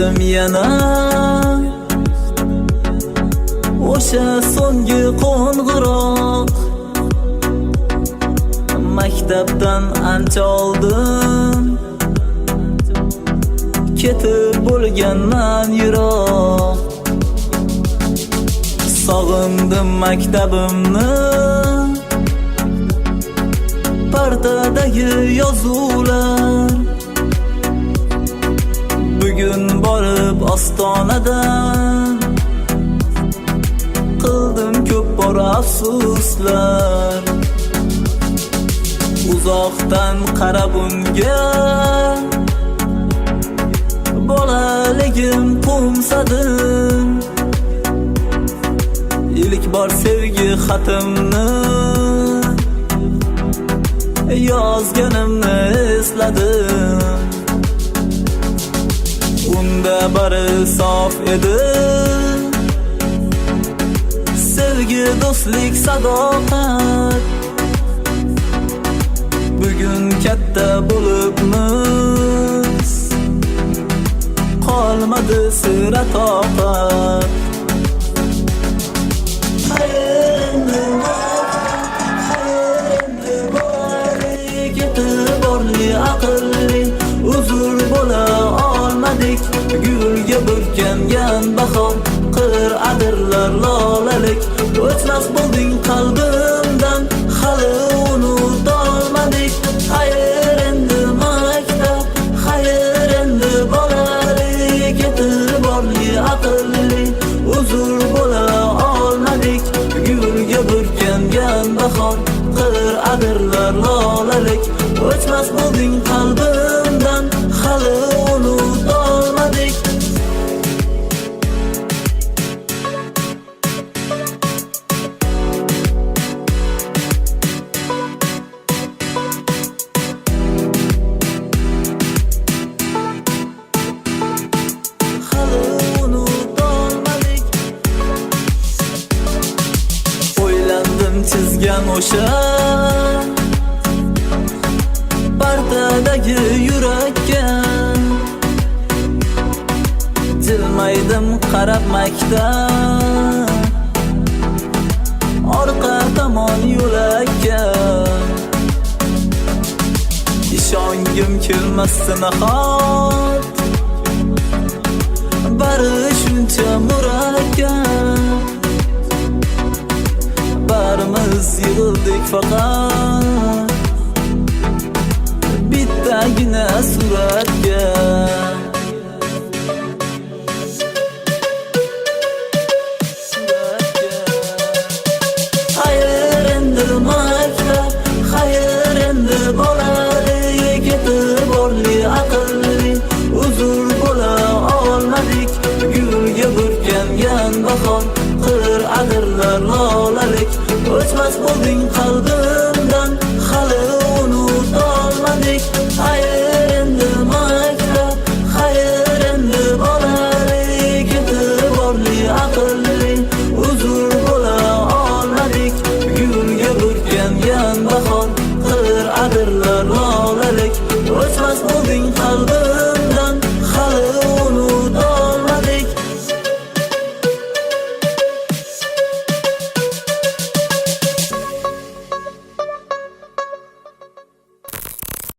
Ko'rdim yana o'sha so'nggi qo'ng'iroq. Maktabdan ancha oldin ketib bo'lganman yiroq. Sog'indim maktabimni, partadagi yozuvlar. Bugun borib ostonadan qildim ko'p bor afsuslar. Uzoqdan qarab unga bolaligim qo'msadim. İlk bor sevgi xatimni yozganimni esladim. Unda bari sof edi sevgi, do'stlik, sadoqat. Bugun katta bo'libmiz, qolmadi sira toqat. Aqlli uzr bo'la olmadik. Gulga burkangan bahor, qir adirlar lolalik. O'chmas bo'lding qalbimdan, hali unutolmadik. Xayr endi maktab, xayr endi bolalik. Ketib borli aqlli uzr bo'la olmadik. Gulga burkangan bahor, qir adirlar lolalik. O'chmas bo'lding qalbimdan, hali unutolmadik. Hali unutolmadik. O'ylandim chizgan o'sha partadagi yurakka. Jilmaydim qarab maktab, orqa tomon yo'lakka. Ishongim kelmasdi nahot, bari shuncha murakkab. Barimiz yig'ildik faqat bittagina suratga. Xayr endi maktab, xayr endi bolalik. Ketib borli aqlli uzr bo'la olmadik. Gulga burkangan bahor, qir adirlar lolalik. O'chmas bo'lding qalbimdan, hali unutolmadik. Xayr endi maktab, xayr endi bolalik. Ketib borli aqlli uzr bo'la olmadik. Gulga burkangan bahor, qir adirlar lolalik. O'chmas bo'lding qalbim